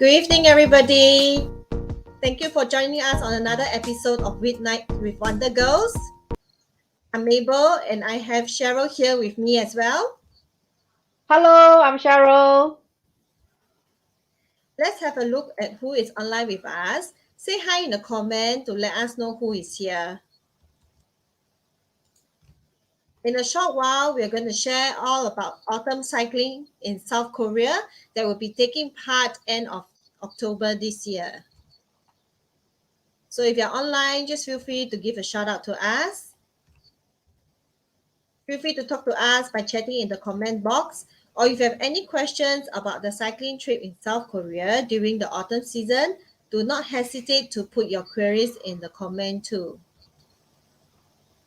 Good evening, everybody. Thank you for joining us on another episode of Weeknights with Wonder Girls. I'm Mabel, and I have Cheryl here with me as well. Hello, I'm Cheryl. Let's have a look at who is online with us. Say hi in the comment to let us know who is here. In a short while, we're going to share all about autumn cycling in South Korea that will be taking part end of October this year. So if you're online, just feel free to give a shout out to us. Feel free to talk to us by chatting in the comment box, or if you have any questions about the cycling trip in South Korea during the autumn season, do not hesitate to put your queries in the comment too.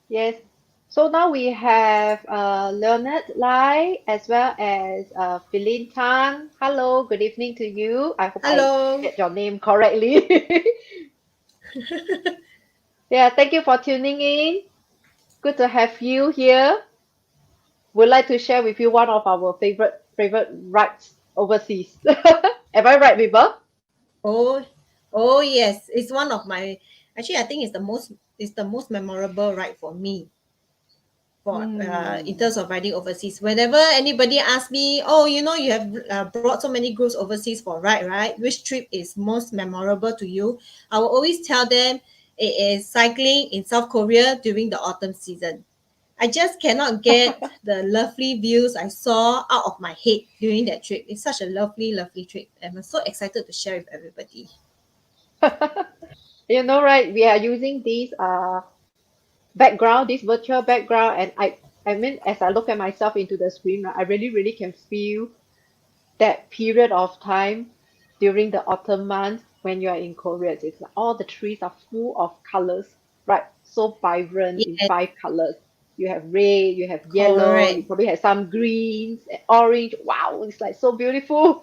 Yes. So now we have Leonard Lai as well as Philin Tang. Hello, good evening to you. I hope I Hello. get your name correctly. Yeah, thank you for tuning in. Good to have you here. We'd like to share with you one of our favorite rides overseas. Am I right, Mabel? Oh, oh yes, it's one of my. Actually, I think it's the most memorable ride for me. For in Hmm. terms of riding overseas, whenever anybody asks me, oh, you have brought so many groups overseas for ride, right? Which trip is most memorable to you? I will always tell them it is cycling in South Korea during the autumn season. I just cannot get the lovely views I saw out of my head during that trip. It's such a lovely trip, and I'm so excited to share with everybody. You know, right? We are using these background, this virtual background, and I mean, as I look at myself into the screen, right, I really can feel that period of time during the autumn months when you are in Korea. It's like all the trees are full of colors, right? So vibrant in Yes, five colors. You have red, you have yellow, you correct. probably have some greens, orange. Wow, it's like so beautiful.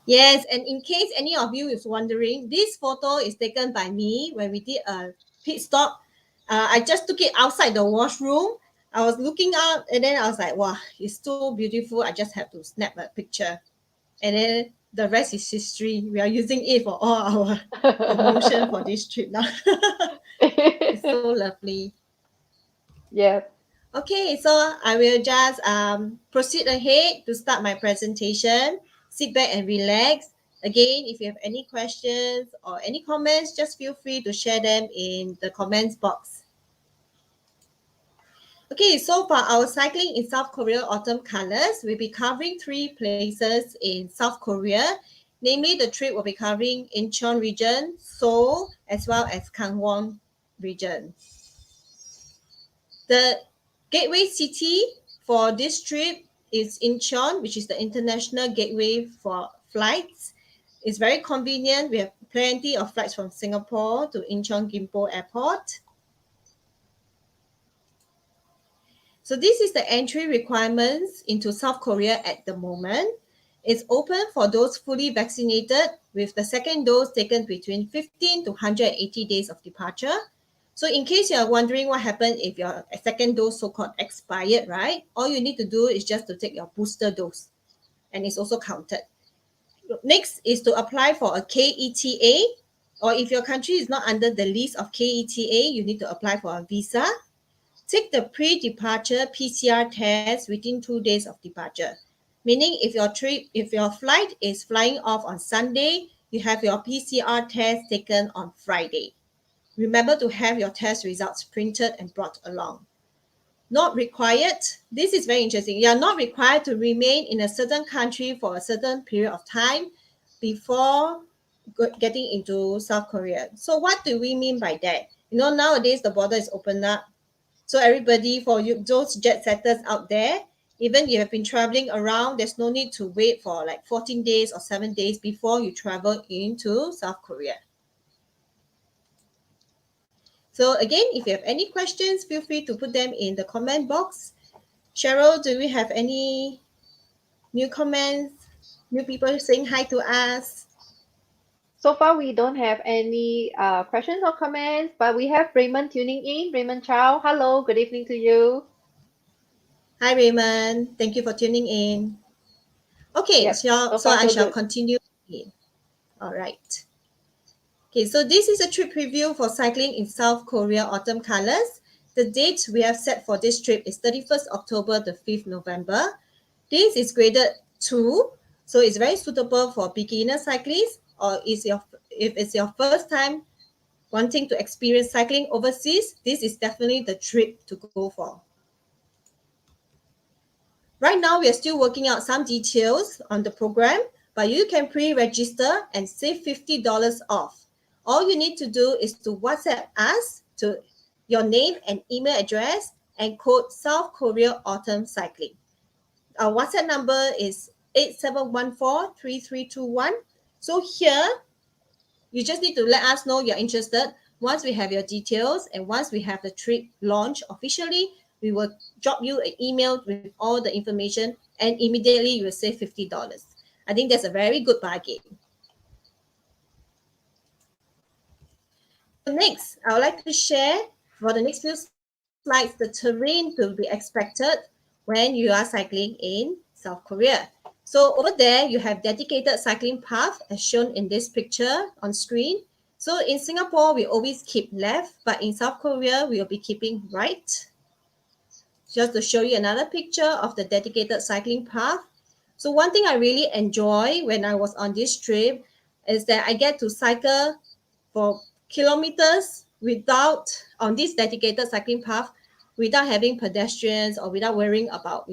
Yes, and in case any of you is wondering, this photo is taken by me when we did a pit stop. I just took it outside the washroom. I was looking out, and then I was like, wow, it's so beautiful. I just have to snap a picture. And then the rest is history. We are using it for all our promotion for this trip now. It's so lovely. Yeah. Okay, so I will just proceed ahead to start my presentation. Sit back and relax. Again, if you have any questions or any comments, just feel free to share them in the comments box. Okay, so for our cycling in South Korea autumn colors, we'll be covering three places in South Korea. Namely, the trip will be covering Incheon region, Seoul, as well as Gangwon region. The gateway city for this trip is Incheon, which is the international gateway for flights. It's very convenient. We have plenty of flights from Singapore to Incheon Gimpo Airport. So this is the entry requirements into South Korea at the moment. It's open for those fully vaccinated with the second dose taken between 15 to 180 days of departure. So in case you are wondering what happened if your second dose so-called expired, right? All you need to do is just to take your booster dose, and it's also counted. Next is to apply for a KETA, or if your country is not under the list of KETA, you need to apply for a visa. Take the pre-departure PCR test within 2 days of departure. Meaning if your flight is flying off on Sunday, you have your PCR test taken on Friday. Remember to have your test results printed and brought along. Not required. This is very interesting. You are not required to remain in a certain country for a certain period of time before getting into South Korea. So what do we mean by that? Nowadays the border is open up. So everybody, for you, those jet setters out there, even you have been traveling around, there's no need to wait for like 14 days or 7 days before you travel into South Korea. So again, if you have any questions, feel free to put them in the comment box. Cheryl, do we have any new comments? New people saying hi to us? So far, we don't have any questions or comments, but we have Raymond tuning in. Raymond Chow, hello, good evening to you. Hi Raymond, thank you for tuning in. Okay, Yep, so, so so far I so shall good. continue Okay, all right. Okay, so this is a trip preview for cycling in South Korea autumn colors. The date we have set for this trip is 31st October to 5th November. This is graded 2, so it's very suitable for beginner cyclists or if it's your first time wanting to experience cycling overseas, this is definitely the trip to go for. Right now, we are still working out some details on the program, but you can pre-register and save $50 off. All you need to do is to WhatsApp us to your name and email address and code South Korea Autumn Cycling. Our WhatsApp number is 8714-3321. So here, you just need to let us know you're interested. Once we have your details and once we have the trip launch officially, we will drop you an email with all the information and immediately you will save $50. I think that's a very good bargain. So next, I would like to share for the next few slides the terrain to be expected when you are cycling in South Korea. So over there, you have dedicated cycling path as shown in this picture on screen. So in Singapore, we always keep left, but in South Korea, we will be keeping right. Just to show you another picture of the dedicated cycling path. So one thing I really enjoy when I was on this trip is that I get to cycle for kilometers without on this dedicated cycling path without having pedestrians or without worrying about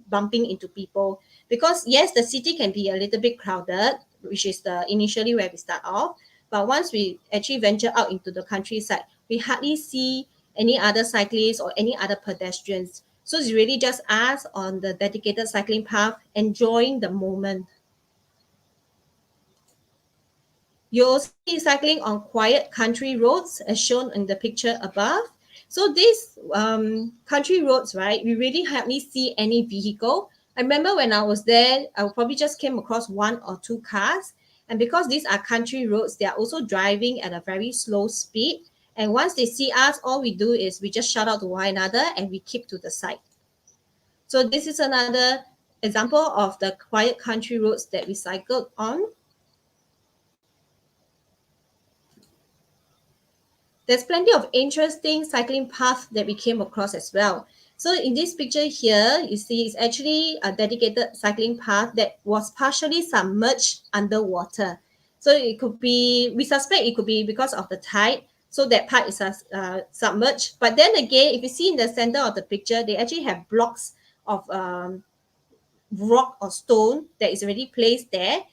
bumping into people, because yes, the city can be a little bit crowded, which is the initially where we start off, but once we actually venture out into the countryside, we hardly see any other cyclists or any other pedestrians. So it's really just us on the dedicated cycling path enjoying the moment. You'll also be cycling on quiet country roads as shown in the picture above. So these country roads, right, we really hardly see any vehicle. I remember when I was there, I probably just came across one or two cars. And because these are country roads, they are also driving at a very slow speed. And once they see us, all we do is we just shout out to one another and we keep to the side. So this is another example of the quiet country roads that we cycled on. There's plenty of interesting cycling paths that we came across as well. So in this picture here, you see it's actually a dedicated cycling path that was partially submerged underwater. So it could be, we suspect it could be because of the tide. So that part is submerged. But then again, if you see in the center of the picture, they actually have blocks of rock or stone that is already placed there,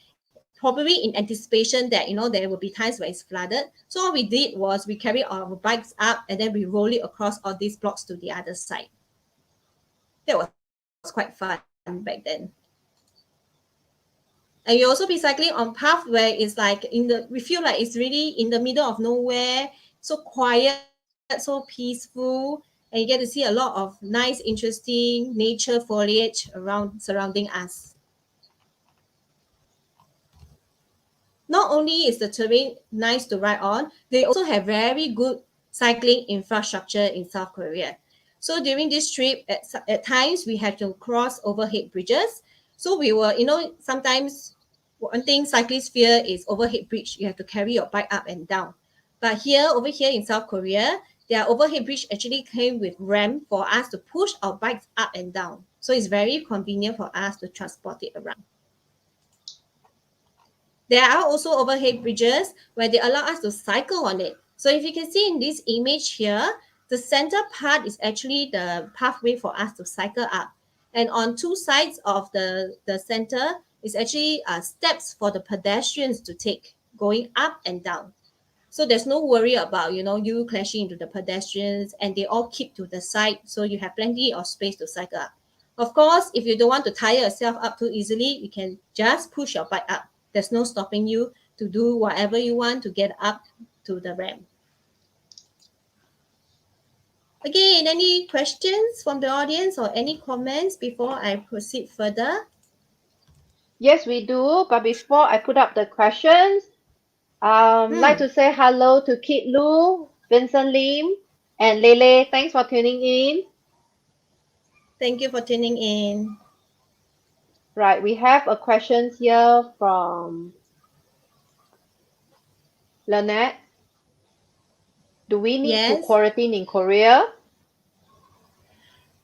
probably in anticipation that there will be times where it's flooded. So what we did was we carried our bikes up and then we roll it across all these blocks to the other side. That was quite fun back then. And you also be cycling on path where it's like we feel like it's really in the middle of nowhere, so quiet, so peaceful, and you get to see a lot of nice, interesting nature foliage surrounding us. Not only is the terrain nice to ride on, they also have very good cycling infrastructure in South Korea. So during this trip, at times we had to cross overhead bridges. So we were, sometimes one thing cyclists fear is overhead bridge. You have to carry your bike up and down. But over here in South Korea, their overhead bridge actually came with ramp for us to push our bikes up and down. So it's very convenient for us to transport it around. There are also overhead bridges where they allow us to cycle on it. So if you can see in this image here, the center part is actually the pathway for us to cycle up. And on two sides of the center is actually steps for the pedestrians to take going up and down. So there's no worry about, you crashing into the pedestrians, and they all keep to the side. So you have plenty of space to cycle up. Of course, if you don't want to tire yourself up too easily, you can just push your bike up. There's no stopping you to do whatever you want to get up to the ramp. Again, any questions from the audience or any comments before I proceed further? Yes, we do. But before I put up the questions, like to say hello to Kit Lu, Vincent Lim, and Lele. Thanks for tuning in. Thank you for tuning in. Right, we have a question here from Lynette. Do we need to Yes. quarantine in Korea?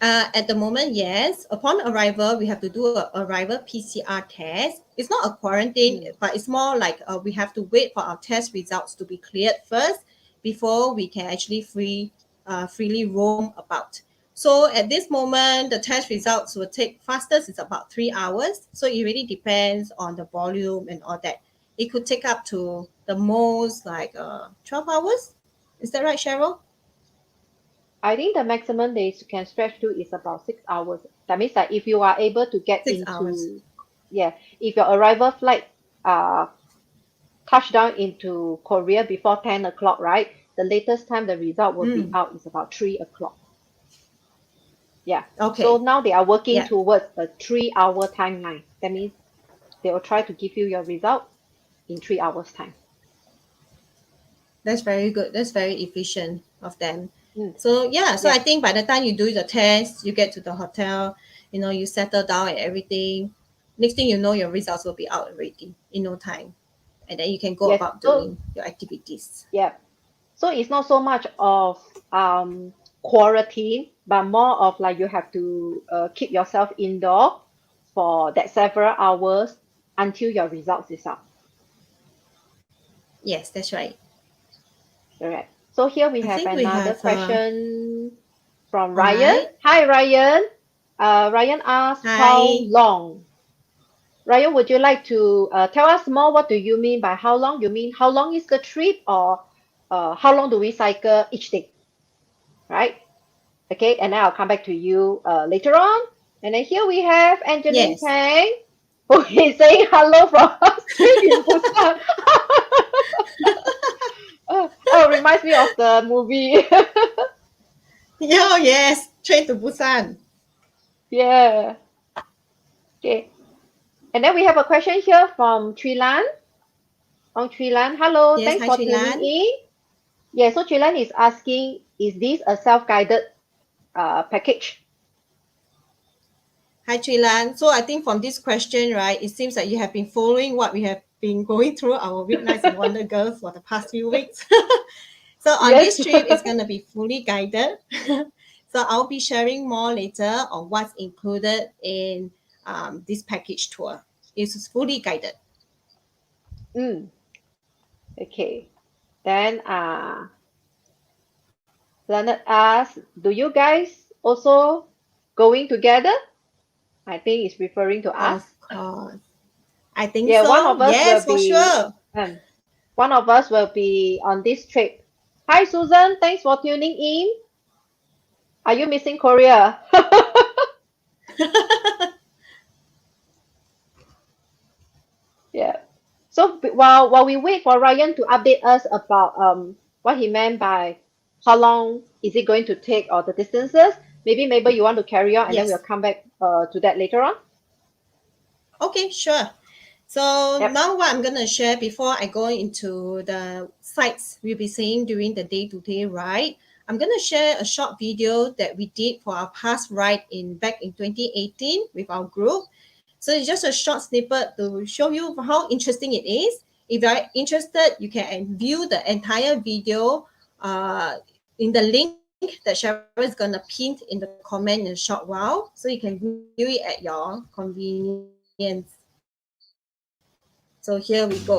At the moment, yes. Upon arrival, we have to do a arrival PCR test. It's not a quarantine, Mm. but it's more like we have to wait for our test results to be cleared first before we can actually freely roam about. So at this moment, the test results will take fastest is about 3 hours. So it really depends on the volume and all that. It could take up to the most like 12 hours. Is that right, Cheryl? I think the maximum they can stretch to is about 6 hours. That means that if you are able to get 6 hours. into, yeah, if your arrival flight uh touch down into Korea before 10 o'clock, right? The latest time the result will be Mm, out is about 3 o'clock. Yeah. So okay. now they are working Yeah. towards a 3 hour timeline. That means they will try to give you your result in 3 hours time. That's very good. That's very efficient of them. Mm, So yeah, so I yeah. think by the time you do the test, you get to the hotel, you settle down and everything. Next thing you know, your results will be out already in no time. And then you can go Yes. about So doing your activities. yeah. So it's not so much of quarantine, but more of like you have to keep yourself indoor for that several hours until your results is out. Yes, that's right. Correct. So here we I have think we another have question from all Ryan. right. Hi, Ryan. Ryan asks, how Hi. long? Ryan, would you like to tell us more? What do you mean by how long? You mean how long is the trip, or how long do we cycle each day? Right? Okay, and then I'll come back to you later on. And then here we have Angeline Yes. Tang, who is saying hello from her stream in Busan. Oh, reminds me of the movie. Yeah, yes. Train to Busan. Yeah. Okay. And then we have a question here from Trilan. From Trilan. Hello, Yes, thanks hi for tuning Chilan. in. Yeah, so Trilan is asking, is this a self-guided package? Hi, Chilan. So I think from this question, right, it seems that you have been following what we have been going through our Weeknights in Wonder Girls for the past few weeks. So on Yes. this trip, it's going to be fully guided. So I'll be sharing more later on what's included in this package tour. It's fully guided. Mm, okay. Then Leonard asks, do you guys also going together? I think it's referring to us. Of course. I think Yeah, one so. of us will Yes, for be sure. um, one of us will be on this trip. Hi Susan, thanks for tuning in. Are you missing Korea? Yeah. So while we wait for Ryan to update us about what he meant by how long is it going to take or the distances, maybe Mabel you want to carry on and then we'll Yes. come back to that later on. Okay, sure. So Yep. now what I'm going to share before I go into the sites we'll be seeing during the day-to-day ride, I'm going to share a short video that we did for our past ride back in 2018 with our group. So it's just a short snippet to show you how interesting it is. If you're interested, you can view the entire video in the link that Cheryl is going to pin in the comment in a short while. So you can view it at your convenience. So here we go.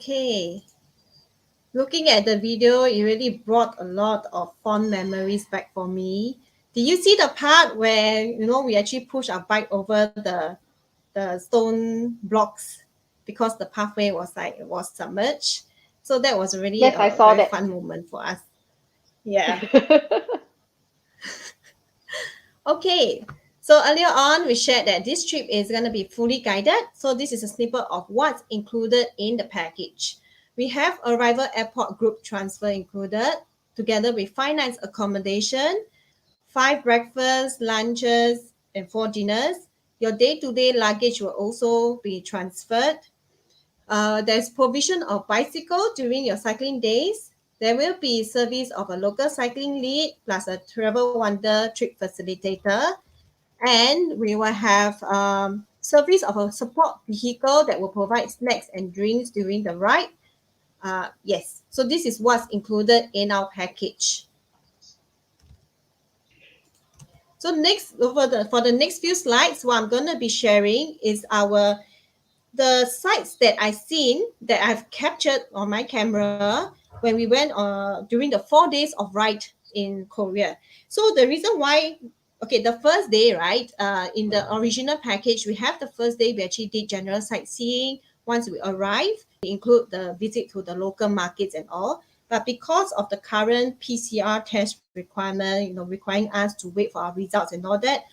Okay. Looking at the video, it really brought a lot of fond memories back for me. Did you see the part where, we actually push our bike over the stone blocks because the pathway was submerged? So that was really Yes, I a saw very that. fun moment for us. Yeah. Okay. So earlier on, we shared that this trip is going to be fully guided. So this is a snippet of what's included in the package. We have arrival airport group transfer included, together with 5 nights accommodation, 5 breakfasts, lunches, and 4 dinners. Your day-to-day luggage will also be transferred. There's provision of bicycle during your cycling days. There will be service of a local cycling lead plus a travel wonder trip facilitator. And we will have service of a support vehicle that will provide snacks and drinks during the ride. Yes, so this is what's included in our package. So next, for the next few slides, what I'm going to be sharing is the sites that I've seen that I've captured on my camera when we went during the 4 days of ride in Korea. So the reason why, okay, the first day, right, in the original package, we have the first day we actually did general sightseeing. Once we arrive, we include the visit to the local markets and all. But because of the current PCR test requirement, requiring us to wait for our results and all that,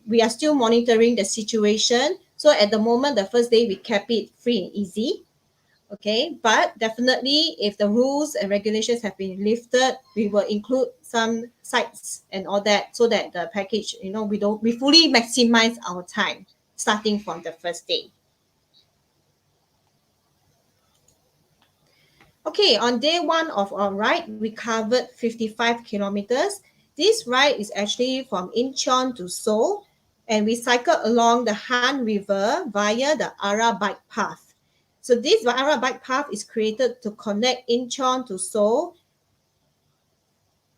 we are still monitoring the situation. So at the moment, the first day we kept it free and easy. Okay, but definitely if the rules and regulations have been lifted, we will include some sites and all that so that the package, we fully maximize our time starting from the first day. Okay, on day one of our ride, we covered 55 kilometers. This ride is actually from Incheon to Seoul, and we cycled along the Han River via the Ara Bike Path. So this Ara Bike Path is created to connect Incheon to Seoul.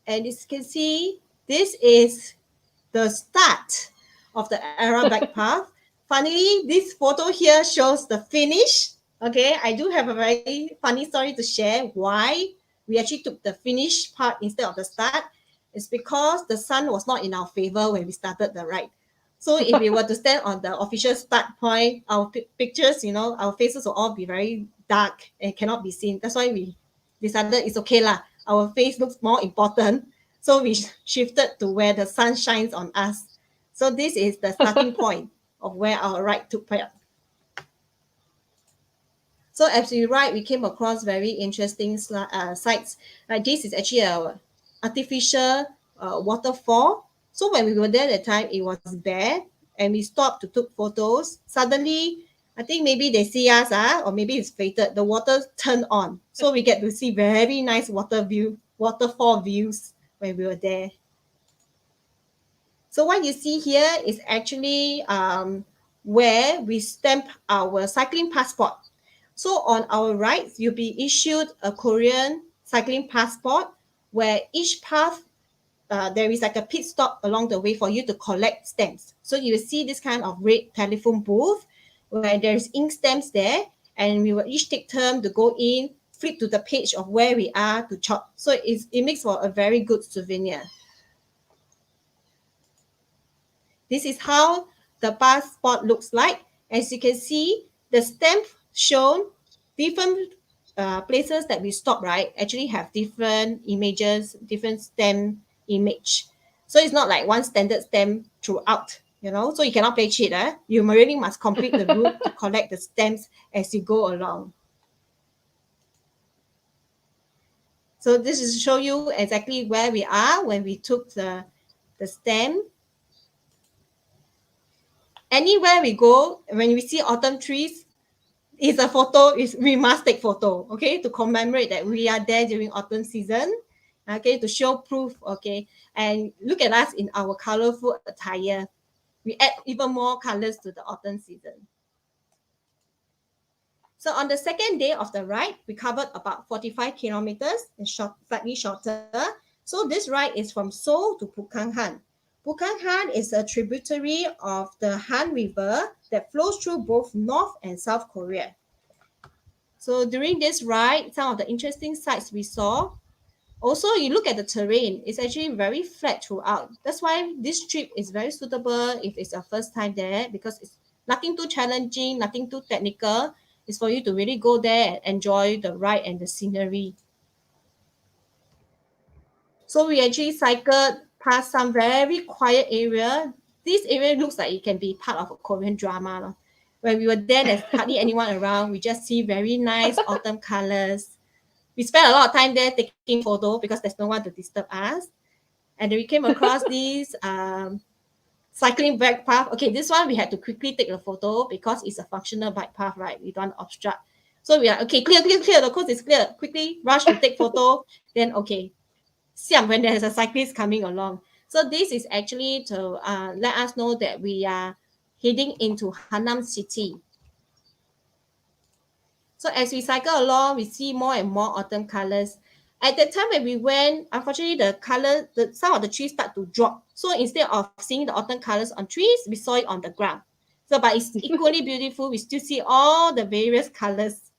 And as you can see, this is the start of the Ara Bike Path. Funnily, this photo here shows the finish. Okay, I do have a very funny story to share why we actually took the finish part instead of the start. It's because the sun was not in our favor when we started the ride. So if we were to stand on the official start point, our pictures, our faces will all be very dark and cannot be seen. That's why we decided it's okay lah. Our face looks more important. So we shifted to where the sun shines on us. So this is the starting point of where our ride took place. So as we ride, we came across very interesting sites. Like this is actually a artificial waterfall. So when we were there at the time, it was bare, and we stopped to take photos. Suddenly, I think maybe they see us, or maybe it's fated. The water turned on, so we get to see very nice waterfall views when we were there. So what you see here is actually where we stamp our cycling passport. So on our right, you'll be issued a Korean cycling passport where each path, there is like a pit stop along the way for you to collect stamps. So you will see this kind of red telephone booth where there's ink stamps there, and we will each take turn to go in, flip to the page of where we are to chop. So it makes for a very good souvenir. This is how the passport looks like. As you can see, the stamp shown, different places that we stop, right, actually have different images, different stamp image. So it's not like one standard stamp throughout, so you cannot play cheat. You really must complete the route to collect the stamps as you go along. So this is to show you exactly where we are when we took the stamp. Anywhere we go, when we see autumn trees, we must take photo, okay, to commemorate that we are there during autumn season, okay, to show proof, okay. And look at us in our colorful attire. We add even more colors to the autumn season. So on the second day of the ride, we covered about 45 kilometers and slightly shorter. So this ride is from Seoul to Bukhangan. Bukhangan is a tributary of the Han River that flows through both North and South Korea. So during this ride, some of the interesting sights we saw. Also, you look at the terrain, it's actually very flat throughout. That's why this trip is very suitable if it's your first time there, because it's nothing too challenging, nothing too technical. It's for you to really go there and enjoy the ride and the scenery. So we actually cycled past some very quiet area. This area looks like it can be part of a Korean drama. Lor. When we were there, there's hardly anyone around. We just see very nice autumn colors. We spent a lot of time there taking photo because there's no one to disturb us. And then we came across this cycling bike path. Okay, this one we had to quickly take a photo because it's a functional bike path, right? We don't obstruct. So we are okay, clear, clear, clear. The coast is clear. Quickly rush to take photo. Then okay, siam when there's a cyclist coming along. So this is actually to let us know that we are heading into Hanam City. So as we cycle along, we see more and more autumn colors. At the time when we went, unfortunately, some of the trees start to drop. So instead of seeing the autumn colors on trees, we saw it on the ground. So, but it's equally beautiful. We still see all the various colors.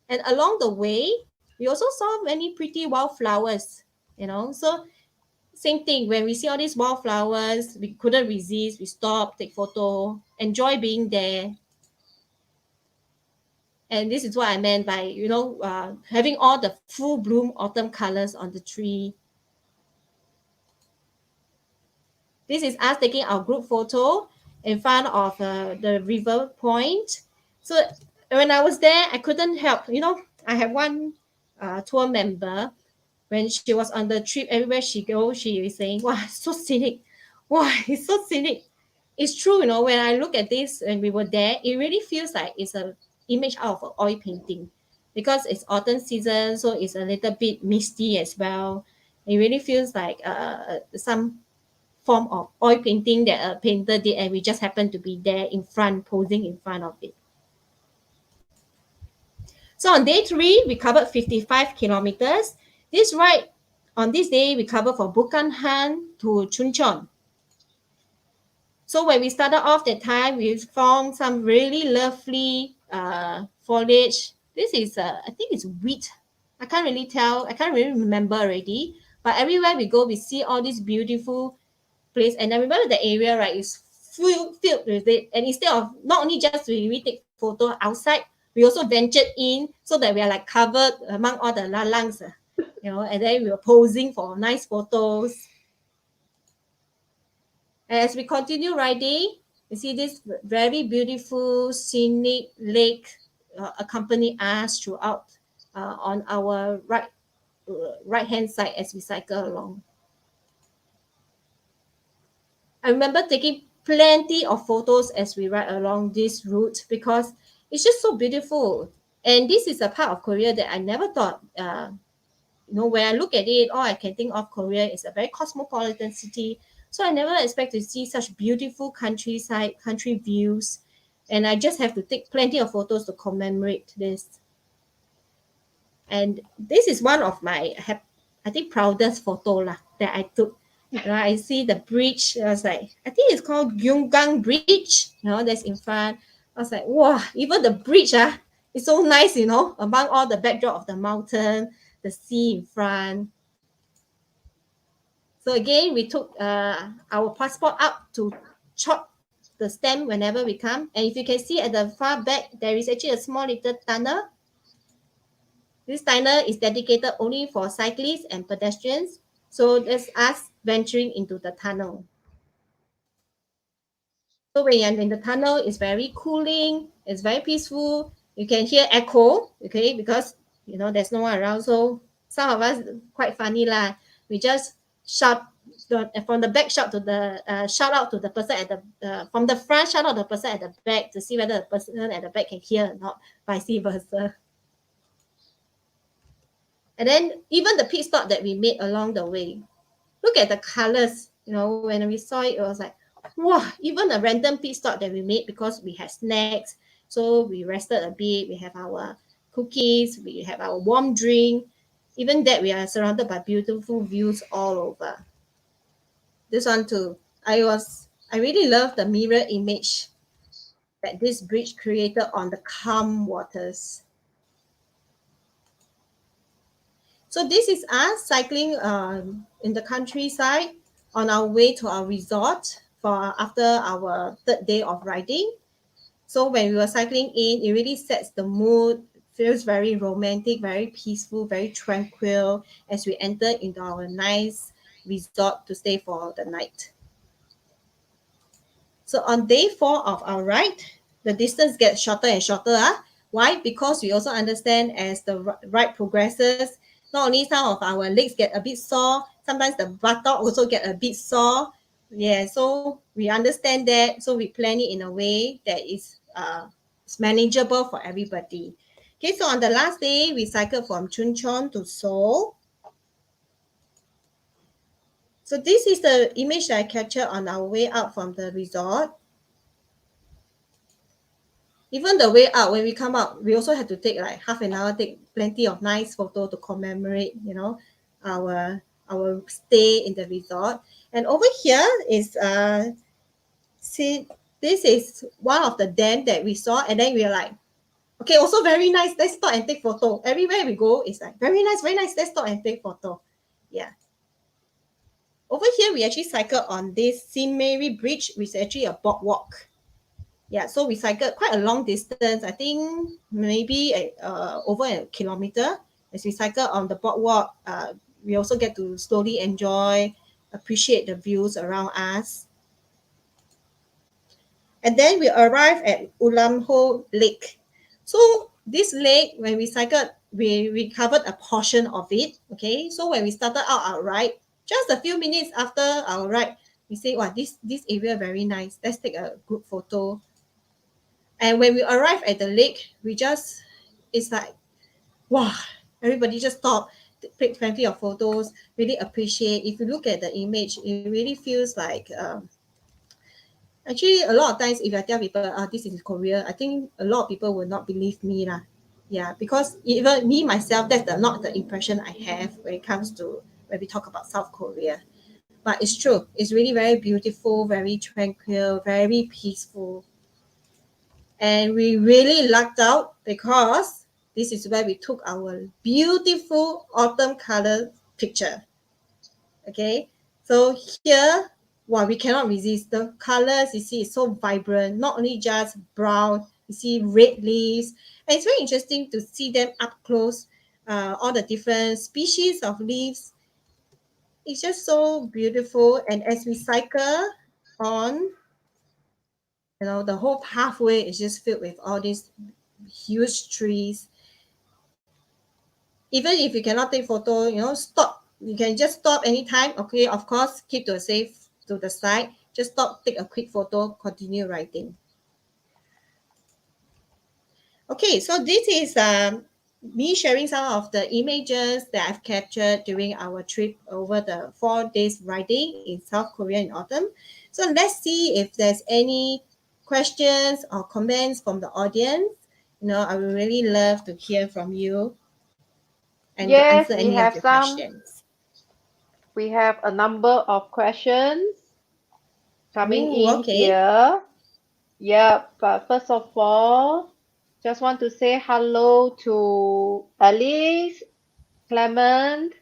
And along the way, we also saw many pretty wildflowers. So same thing. When we see all these wildflowers, we couldn't resist. We stopped, take photo, enjoy being there. And this is what I meant by, having all the full bloom autumn colors on the tree. This is us taking our group photo in front of the river point. So when I was there, I couldn't help. I have one tour member. When she was on the trip, everywhere she goes, she is saying, "Wow, so scenic! Wow, it's so scenic." It's true, when I look at this when we were there, it really feels like it's a image out of an oil painting because it's autumn season, so it's a little bit misty as well. It really feels like some form of oil painting that a painter did, and we just happen to be there in front, posing in front of it. So on day 3, we covered 55 kilometers. This ride on this day, we covered from Bukhanhan to Chuncheon. So when we started off that time, we found some really lovely foliage. This is, I think it's wheat. I can't really tell. I can't really remember already. But everywhere we go, we see all these beautiful place. And I remember the area, right, is filled with it. And instead of not only just we take photo outside, we also ventured in so that we are like covered among all the lalangs, and then we were posing for nice photos. As we continue riding, you see this very beautiful scenic lake accompany us throughout on our right hand side as we cycle along. I remember taking plenty of photos as we ride along this route because it's just so beautiful. And this is a part of Korea that I never thought, when I look at it, all I can think of Korea is a very cosmopolitan city. So I never expect to see such beautiful countryside, country views. And I just have to take plenty of photos to commemorate this. And this is one of my, I think, proudest photo that I took. I see the bridge. I was like, I think it's called Gyunggang Bridge. That's in front. I was like, wow, even the bridge, it's so nice, among all the backdrop of the mountain, the sea in front. So again, we took our passport up to chop the stamp whenever we come. And if you can see at the far back, there is actually a small little tunnel. This tunnel is dedicated only for cyclists and pedestrians. So that's us venturing into the tunnel. So when you're in the tunnel, it's very cooling, it's very peaceful. You can hear echo, okay, because there's no one around. So some of us quite funny lah. We just shout from the back, shout out to the person at the from the front, shout out to the person at the back to see whether the person at the back can hear or not, vice versa. And then even the pit stop that we made along the way, look at the colors. When we saw it, it was like, wow, even a random pit stop that we made because we had snacks. So we rested a bit. We have our cookies. We have our warm drink. Even that, we are surrounded by beautiful views all over. This one too. I really love the mirror image. that this bridge created on the calm waters. So this is us cycling in the countryside on our way to our resort for after our third day of riding. So when we were cycling in, it really sets the mood, feels very romantic, very peaceful, very tranquil as we enter into our nice resort to stay for the night. So on day 4 of our ride, the distance gets shorter and shorter. Why? Because we also understand as the ride progresses, not only some of our legs get a bit sore, sometimes the buttock also get a bit sore. Yeah, so we understand that. So we plan it in a way that is manageable for everybody. Okay, so on the last day, we cycled from Chuncheon to Seoul. So this is the image that I captured on our way out from the resort. Even the way out, when we come out, we also have to take like half an hour, take plenty of nice photo to commemorate, our stay in the resort. And over here is see, this is one of the dam that we saw, and then we are like, okay, also very nice, let's stop and take photo. Everywhere we go, it's like very nice, let's stop and take photo. Yeah. Over here, we actually cycle on this St. Mary Bridge, which is actually a boardwalk. Yeah, so we cycled quite a long distance. I think maybe over a kilometer. As we cycle on the boardwalk, we also get to slowly enjoy, appreciate the views around us. And then we arrive at Ulamho Lake. So this lake, when we cycled, we covered a portion of it. Okay, so when we started out our ride, just a few minutes after our ride, we say, wow, this area very nice. Let's take a group photo. And when we arrive at the lake, it's like, wow, everybody just stop, take plenty of photos, really appreciate. If you look at the image, it really feels like, actually, a lot of times if I tell people, this is Korea, I think a lot of people will not believe me lah. Yeah, because even me myself, not the impression I have when it comes to when we talk about South Korea. But it's true. It's really very beautiful, very tranquil, very peaceful. And we really lucked out because this is where we took our beautiful autumn color picture. Okay, so here, wow, we cannot resist the colors. You see, it's so vibrant. Not only just brown, you see red leaves, and it's very interesting to see them up close. All the different species of leaves. It's just so beautiful. And as we cycle on, the whole pathway is just filled with all these huge trees. Even if you cannot take photo, stop. You can just stop anytime. Okay, of course, keep to a safe to the side. Just stop, take a quick photo, continue writing. Okay, so this is me sharing some of the images that I've captured during our trip over the 4 days riding in South Korea in autumn. So let's see if there's any questions or comments from the audience. I would really love to hear from you and to Yes, answer we any of have your some. questions. We have a number of questions coming Ooh, in okay. here. Yeah, but first of all, just want to say hello to Alice, Clement,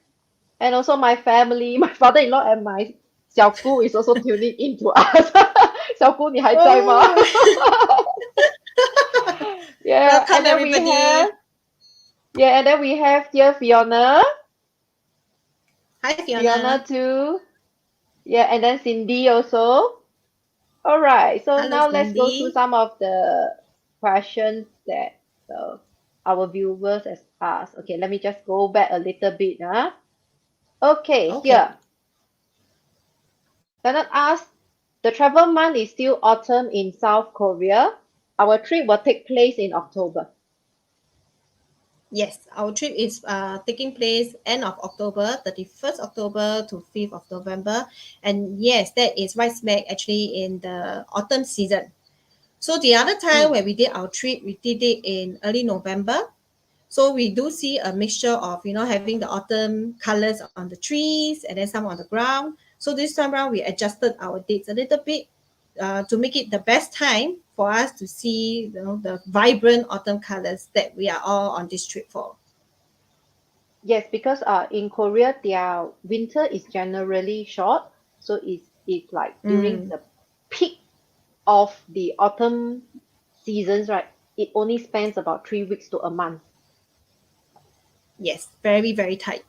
and also my family. My father-in-law and my 小姑 is also tuning into us. 小姑, 你还在吗? Oh, Yeah, welcome and then we have everybody. dear Fiona, Hi, Fiona Fiona. too. Yeah, and then Cindy also. All right, so Hello, now let's go through Cindy. some of the questions that our viewers has asked. Okay, let me just go back a little bit. Okay, Okay. here. Leonard asked, the travel month is still autumn in South Korea. Our trip will take place in October. Yes, our trip is taking place end of October, 31st October to 5th of November. And yes, that is right smack actually in the autumn season. So the other time Mm. when we did our trip, we did it in early November. So we do see a mixture of, having the autumn colors on the trees and then some on the ground. So this time around, we adjusted our dates a little bit. to make it the best time for us to see the vibrant autumn colors that we are all on this trip for. Yes, because in Korea their winter is generally short, so it's like during Mm, the peak of the autumn seasons, right? It only spends about 3 weeks to a month. yes, very, very tight.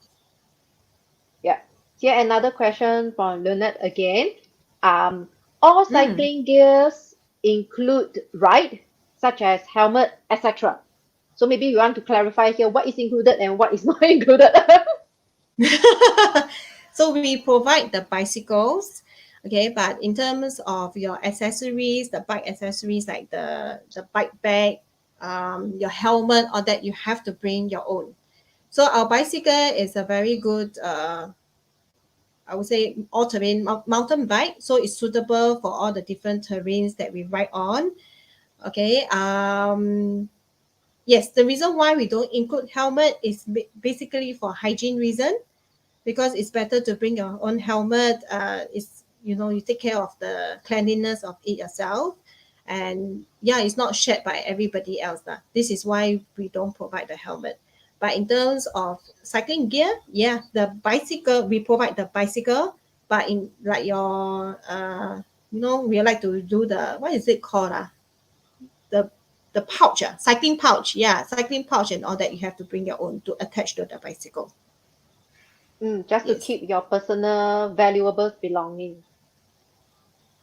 Yeah. Here another question from Leonard again. Um, all Mm. cycling gears include ride, such as helmet, etc. So maybe you want to clarify here what is included and what is not included. So we provide the bicycles, okay, but in terms of your accessories, the bike accessories like the bike bag, your helmet, all that you have to bring your own. So our bicycle is a very good, I would say, all-terrain mountain bike. So it's suitable for all the different terrains that we ride on. Okay. Yes, the reason why we don't include helmet is basically for hygiene reason, because it's better to bring your own helmet. It's you take care of the cleanliness of it yourself, and yeah, it's not shared by everybody else. This is why we don't provide the helmet. But in terms of cycling gear, yeah, the bicycle we provide the bicycle, but in like your we like to do the what is it called the the pouch, cycling pouch, yeah, cycling pouch and all that. You have to bring your own to attach to the bicycle. Just to Yes. keep your personal valuables belongings.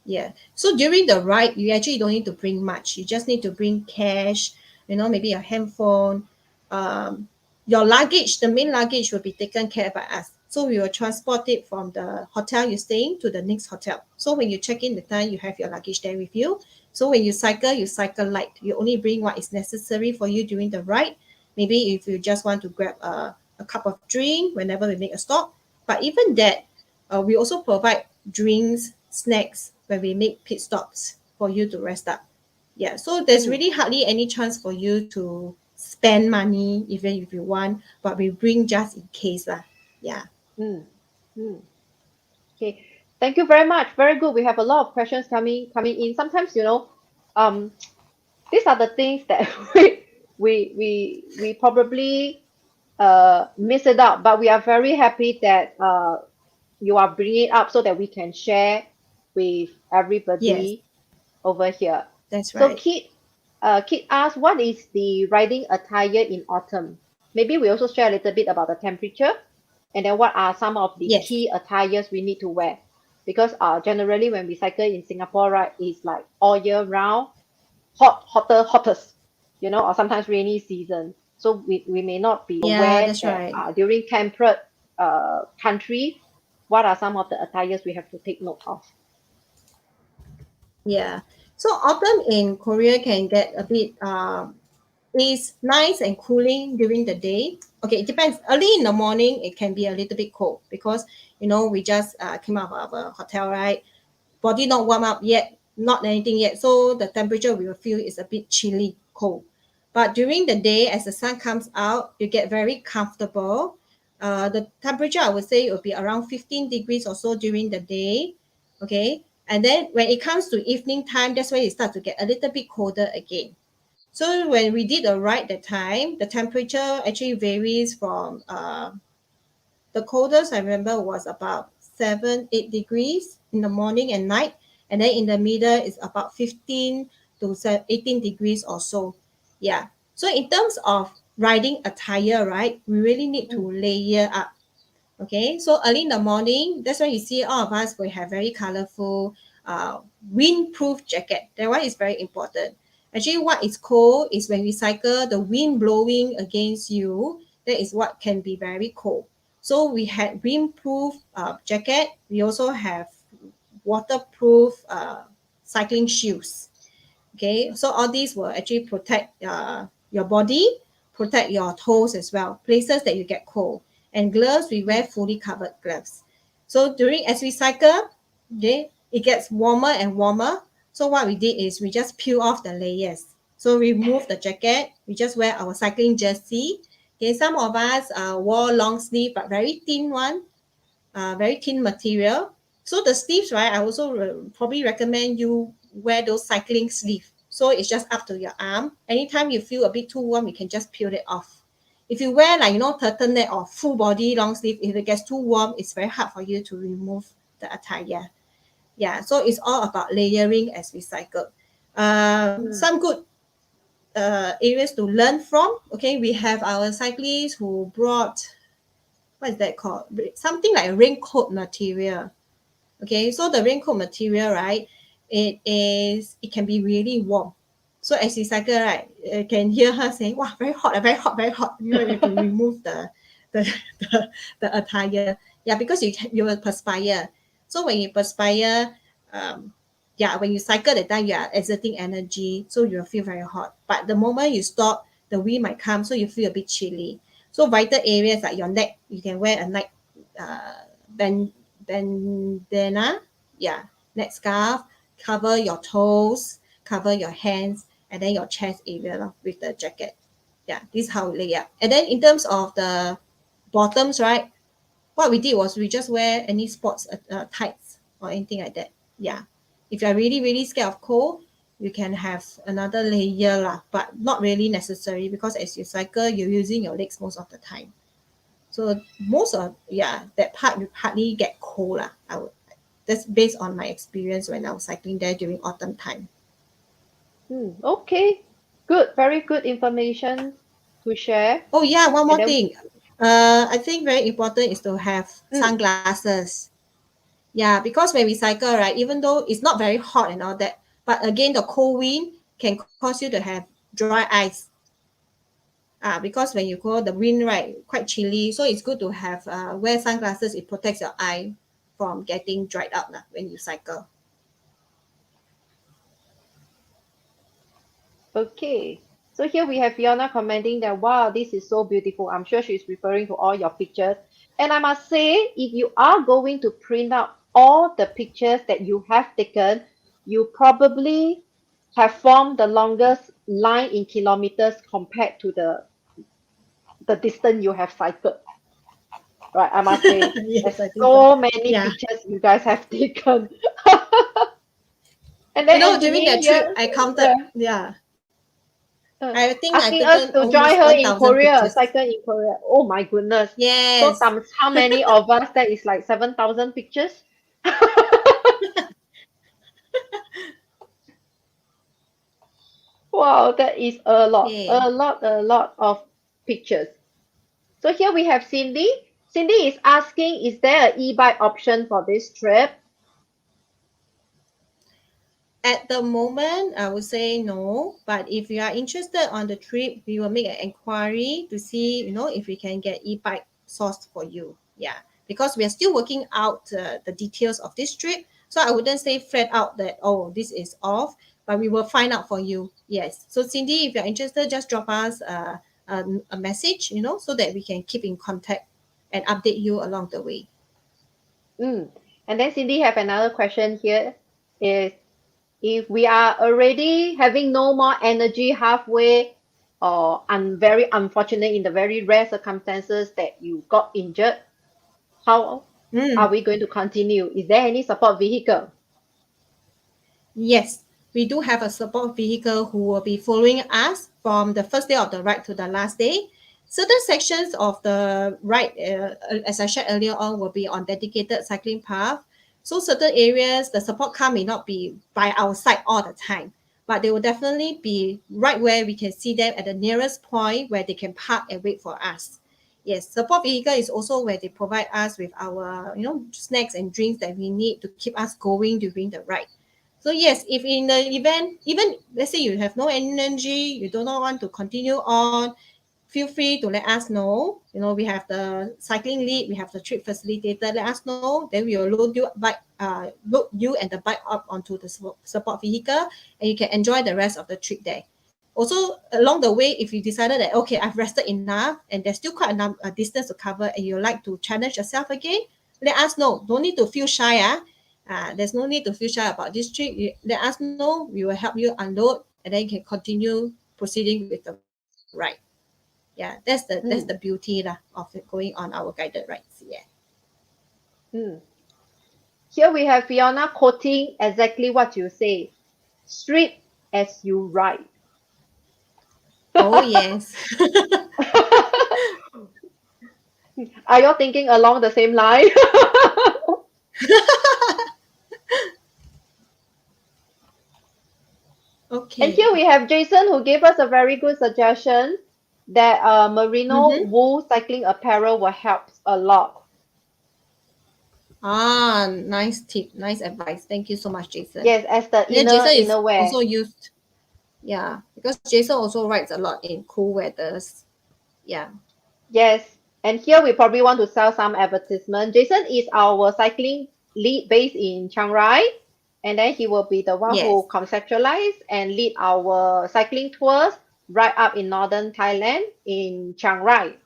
Yeah. So during the ride, you actually don't need to bring much. You just need to bring cash, maybe your handphone, um, your luggage. The main luggage will be taken care by us. So we will transport it from the hotel you're staying to the next hotel. So when you check in the time, you have your luggage there with you. So when you cycle light. You only bring what is necessary for you during the ride. Maybe if you just want to grab a cup of drink whenever we make a stop. But even that, we also provide drinks, snacks when we make pit stops for you to rest up. Yeah, so there's Mm, really hardly any chance for you to spend money even if you want, but we bring just in case lah. Yeah. mm, mm. Okay. Thank you very much. Very good. We have a lot of questions coming in. Sometimes, um, these are the things that we probably miss it out, but we are very happy that you are bringing it up so that we can share with Yes, everybody over here. that's So right. Kit asked, what is the riding attire in autumn? Maybe we also share a little bit about the temperature, and then what are some of the Yes. key attires we need to wear? Because generally when we cycle in Singapore, right, it's like all year round, hottest, or sometimes rainy season. So we may not be Yeah, aware that's that right. during temperate country, what are some of the attires we have to take note of? Yeah. So autumn in Korea can get a bit is nice and cooling during the day. Okay, it depends. Early in the morning, it can be a little bit cold because we just came out of our hotel, right? Body not warm up yet, not anything yet. So the temperature we will feel is a bit chilly, cold. But during the day, as the sun comes out, you get very comfortable. The temperature, I would say, it will be around 15 degrees or so during the day. Okay. And then when it comes to evening time, that's when it starts to get a little bit colder again. So when we did a ride that time, the temperature actually varies from the coldest I remember was about 7, 8 degrees in the morning and night, and then in the middle is about 15 to 18 degrees or so. Yeah. So in terms of riding attire, right, we really need to Mm, layer up. Okay, so early in the morning, that's why you see all of us we have very colorful windproof jacket. That one is very important. Actually, what is cold is when we cycle, the wind blowing against you. That is what can be very cold. So we had windproof jacket. We also have waterproof cycling shoes. Okay, so all these will actually protect your body, protect your toes as well, places that you get cold. And gloves, we wear mm, fully covered gloves. So as we cycle, okay, it gets warmer and warmer. So what we did is we just peel off the layers. So we remove the jacket, we just wear our cycling jersey. Okay, some of us wore long sleeve but very thin one, very thin material. So the sleeves, right, I also probably recommend you wear those cycling sleeves. So it's just up to your arm. Anytime you feel a bit too warm, you can just peel it off. If you wear like, turtleneck or full body long sleeve, if it gets too warm, it's very hard for you to remove the attire. Yeah, so it's all about layering as we cycle. Some good areas to learn from. Okay, we have our cyclists who brought, what is that called? Something like a raincoat material. Okay, so the raincoat material, right? It can be really warm. So as you cycle, right, you can hear her saying, "Wow, very hot, very hot, very hot." You have to remove the the, the attire. Yeah, because you will perspire. So when you perspire, um, yeah, when you cycle the time, you are exerting energy, so you'll feel very hot. But the moment you stop, the wind might come, so you feel a bit chilly. So vital areas like your neck, you can wear a neck band bandana, yeah, neck scarf, cover your toes, cover your hands, and then your chest area with the jacket. Yeah, this is how we lay up. And then in terms of the bottoms, right? What we did was we just wear any sports tights or anything like that. Yeah. If you're really, really scared of cold, you can have another layer lah, but not really necessary because as you cycle, you're using your legs most of the time. So most of that part you hardly get cold lah. That's based on my experience when I was cycling there during autumn time. Okay, good, very good information to share. Oh yeah, one And more then, thing. I think very important is to have mm, sunglasses. Yeah, because when we cycle, right, even though it's not very hot and all that, but again, the cold wind can cause you to have dry eyes. Because when you go, the wind, right, quite chilly. So it's good to have wear sunglasses. It protects your eye from getting dried out when you cycle. okay. So here we have Fiona commenting that, wow, this is so beautiful. I'm sure she's referring to all your pictures. And I must say, if you are going to print out all the pictures that you have taken, you probably have formed the longest line in kilometers compared to the distance you have cycled. Right, I must say, Yes, there's I think so. so many Yeah. pictures you guys have taken. And then During Anthony that trip, here, I counted, yeah, yeah, uh, I think I've asking us taken to join almost her in 1,000 Korea, pictures. cycle in Korea. Oh my goodness. So Yes. times how many of us? That is like 7,000 pictures. Wow, that is Okay. a lot of pictures. So here we have Cindy. Cindy is asking, is there an e-bike option for this trip? At the moment, I would say no. But if you are interested on the trip, we will make an inquiry to see, if we can get e-bike sourced for you. Yeah, because we are still working out the details of this trip. So I wouldn't say flat out that, oh, this is off, but we will find out for you. Yes. So Cindy, if you're interested, just drop us a message, so that we can keep in contact and update you along the way. Mm. And then Cindy have another question here. Is if we are already having no more energy halfway, or very unfortunate in the very rare circumstances that you got injured, how are Mm. we going to continue? Is there any support vehicle? Yes, we do have a support vehicle who will be following us from the first day of the ride to the last day. Certain sections of the ride, as I shared earlier on, will be on dedicated cycling path. So certain areas, the support car may not be by our side all the time, but they will definitely be right where we can see them at the nearest point where they can park and wait for us. Yes, support vehicle is also where they provide us with our, snacks and drinks that we need to keep us going during the ride. So yes, if in the event, even let's say you have no energy, you do not want to continue on, feel free to let us know. We have the cycling lead, we have the trip facilitator. Let us know. Then we will load you and the bike up onto the support vehicle, and you can enjoy the rest of the trip there. Also, along the way, if you decided that okay, I've rested enough, and there's still quite a distance to cover, and you like to challenge yourself again, let us know. Don't need to feel shy. There's no need to feel shy about this trip. Let us know. We will help you unload, and then you can continue proceeding with the ride. Yeah, that's the Mm, beauty lah of it going on our guided rides. Yeah. mm. Here we have Fiona quoting exactly what you say. Street as you ride. Oh, yes. Are you thinking along the same line? And Okay. here we have Jason who gave us a very good suggestion that merino Mm-hmm. wool cycling apparel will help a lot. Ah, nice tip, nice advice. Thank you so much, Jason. Yes, as the Yeah, Jason is inner wear. also used. Yeah, because Jason also rides a lot in cool weathers. Yeah. Yes, and here we probably want to sell some advertisement. Jason is our cycling lead based in Chiang Rai, and then he will be the one Yes. who conceptualize and lead our cycling tours right up in northern Thailand in Chiang Rai.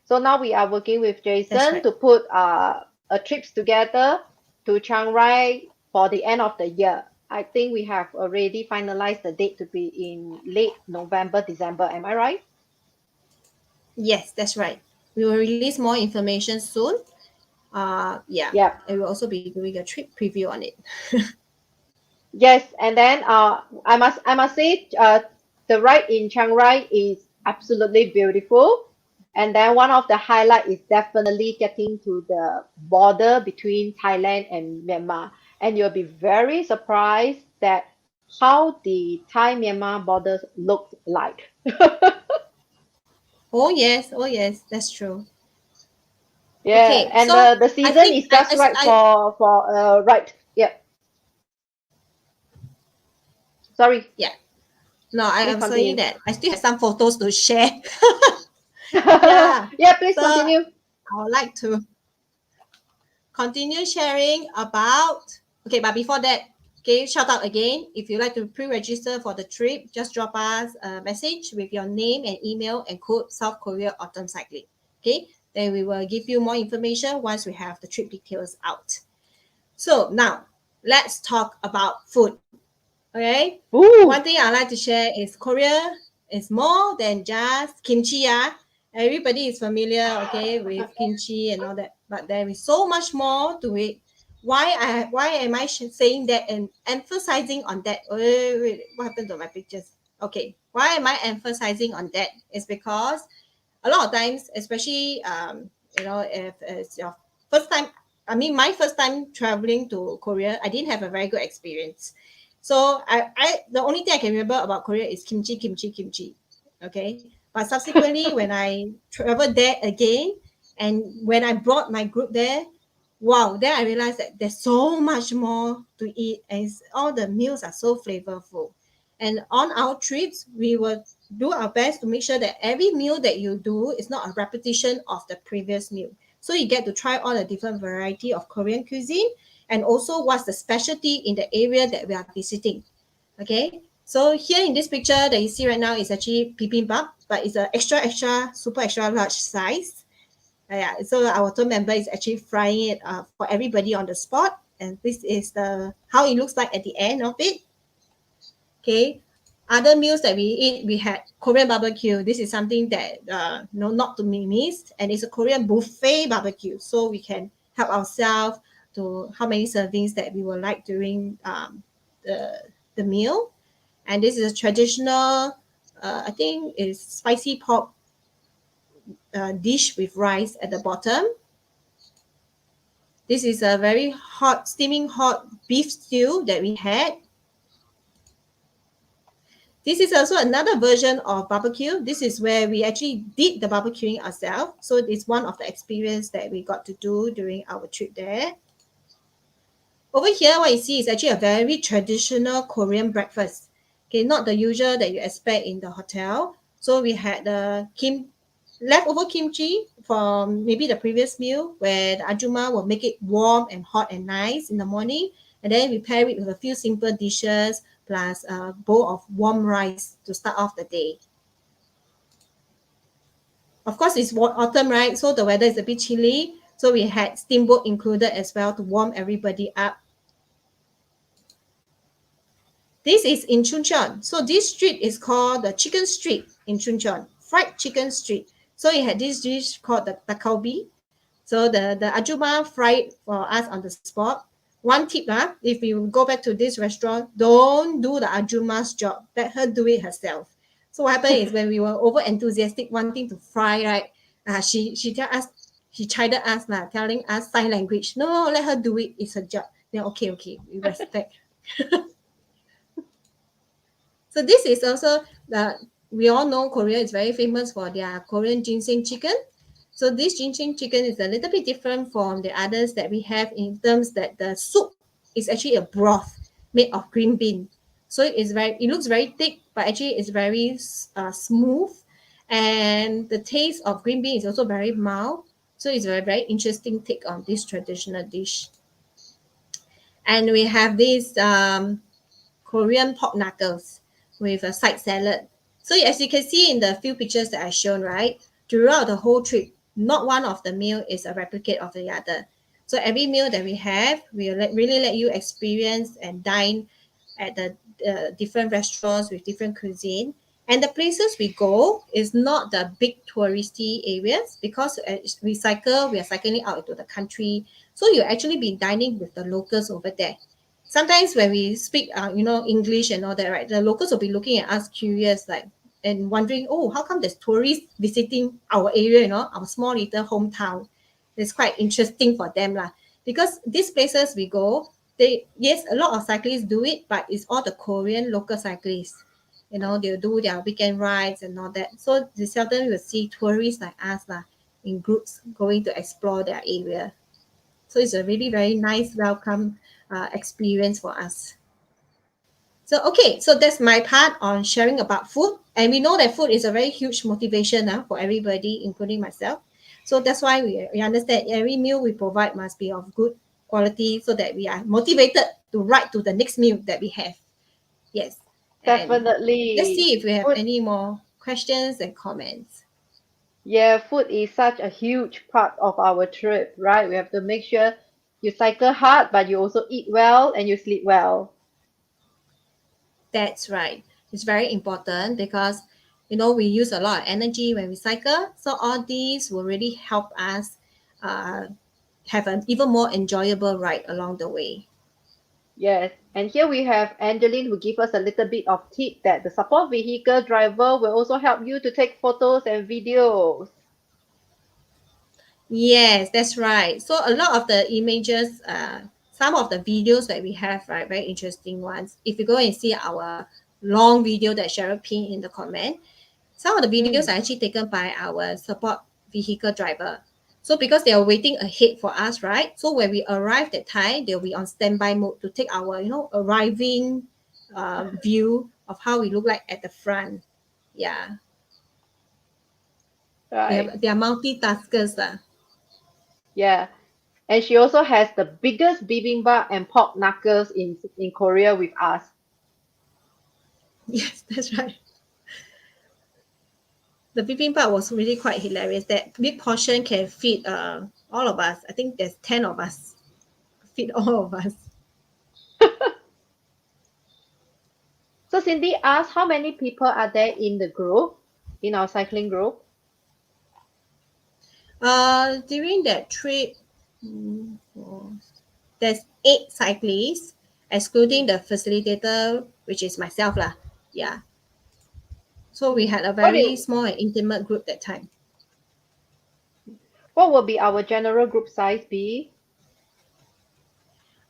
So now we are working with That's Jason right. to put a trips together to Chiang Rai for the end of the year. I think we have already finalized the date to be in late November, December. Am I right? Yes, that's right. We will release more information soon. Yeah, Yeah. and we'll also be doing a trip preview on it. Yes, and then I must say the ride in Chiang Rai is absolutely beautiful. And then one of the highlight is definitely getting to the border between Thailand and Myanmar. And you'll be very surprised that how the Thai-Myanmar borders looked like. Oh yes, that's true. Yeah, Okay, and so the I season think is just right for right. Yeah, sorry, yeah. No, I please am saying continue. that I still have some photos to share. Yeah. Yeah, please So continue. I would like to continue sharing about. Okay, but before that, okay, shout out again. If you'd like to pre-register for the trip, just drop us a message with your name and email and code South Korea Autumn Cycling. Okay, then we will give you more information once we have the trip details out. So now let's talk about food. Okay, one Ooh. thing I like to share is Korea is more than just kimchi. Yeah, everybody is familiar, okay, with kimchi and all that, but there is so much more to it. Why am I saying that and emphasizing on that? Wait, what happened to my pictures? Okay, why am I emphasizing on that? It's because a lot of times, especially if it's your first time, I mean my first time traveling to Korea, I didn't have a very good experience. So I the only thing I can remember about Korea is kimchi, kimchi, kimchi. Okay. But subsequently when I traveled there again and when I brought my group there, wow, then I realized that there's so much more to eat and all the meals are so flavorful. And on our trips, we will do our best to make sure that every meal that you do is not a repetition of the previous meal. So you get to try all the different variety of Korean cuisine and also what's the specialty in the area that we are visiting. Okay. So here in this picture that you see right now is actually bibimbap, but it's a extra, super extra large size. Yeah, so our tour member is actually frying it for everybody on the spot, and this is the how it looks like at the end of it. Okay, other meals that we eat, we had Korean barbecue. This is something that no, not to be missed, and it's a Korean buffet barbecue. So we can help ourselves to how many servings that we would like during the meal. And this is a traditional, I think, is spicy pork dish with rice at the bottom. This is a very hot, steaming hot beef stew that we had. This is also another version of barbecue. This is where we actually did the barbecuing ourselves. So it's one of the experience that we got to do during our trip there. Over here, what you see is actually a very traditional Korean breakfast. Okay, not the usual that you expect in the hotel. So we had the leftover kimchi from maybe the previous meal where the ajuma will make it warm and hot and nice in the morning. And then we pair it with a few simple dishes plus a bowl of warm rice to start off the day. Of course, it's autumn, right? So the weather is a bit chilly. So we had steamboat included as well to warm everybody up. This is in Chuncheon. So this street is called the Chicken Street in Chuncheon, Fried Chicken Street. So it had this dish called the takalbi. So the ajuma fried for us on the spot. one tip, if you go back to this restaurant, don't do the ajuma's job. Let her do it herself. So what happened is when we were over enthusiastic wanting to fry, right? She tell us, she chided us lah, telling us sign language. No, let her do it. It's her job. Then okay, we respect. So this is also the, we all know Korea is very famous for their Korean ginseng chicken. So this ginseng chicken is a little bit different from the others that we have in terms that the soup is actually a broth made of green bean. So it looks very thick, but actually it's very smooth, and the taste of green bean is also very mild. So it's a very interesting take on this traditional dish. And we have this Korean pork knuckles with a side salad. So as you can see in the few pictures that I shown, right, throughout the whole trip, not one of the meal is a replicate of the other. So every meal that we have, we really let you experience and dine at the different restaurants with different cuisine. And the places we go is not the big touristy areas, because we are cycling out into the country. So you actually be dining with the locals over there. Sometimes when we speak, English and all that, right, the locals will be looking at us curious, like, and wondering, oh, how come there's tourists visiting our area, our small little hometown? It's quite interesting for them, lah. Because these places we go, yes, a lot of cyclists do it, but it's all the Korean local cyclists. They'll do their weekend rides and all that. So they seldom will see tourists like us, lah, in groups going to explore their area. So it's a really very nice welcome experience for us. So okay, so that's my part on sharing about food, and we know that food is a very huge motivation for everybody, including myself. So that's why we understand every meal we provide must be of good quality, so that we are motivated to ride to the next meal that we have. Yes, and let's Definitely. see if we have Food, any more questions and comments. yeah, food is such a huge part of our trip, right? We have to make sure you cycle hard, but you also eat well and you sleep well. That's right. It's very important because we use a lot of energy when we cycle. So all these will really help us uh, have an even more enjoyable ride along the way. Yes. And here we have Angeline who give us a little bit of tip that the support vehicle driver will also help you to take photos and videos. Yes, that's right. So a lot of the images, some of the videos that we have, right, very interesting ones. If you go and see our long video that Cheryl pinned in the comment, some of the videos are Mm. actually taken by our support vehicle driver. So because they are waiting ahead for us, right? So when we arrive that time, they'll be on standby mode to take our, arriving view of how we look like at the front. Yeah, Right. they are multitaskers. Yeah. And she also has the biggest bibimbap and pork knuckles in Korea with us. Yes, that's right. The bibimbap was really quite hilarious. That big portion can feed all of us. I think there's 10 of us. Feed all of us. So Cindy asked how many people are there in the group, in our cycling group? During that trip, there's 8 cyclists, excluding the facilitator, which is myself lah. Yeah. So we Mm. had a very small and intimate group that time. What will be our general group size be?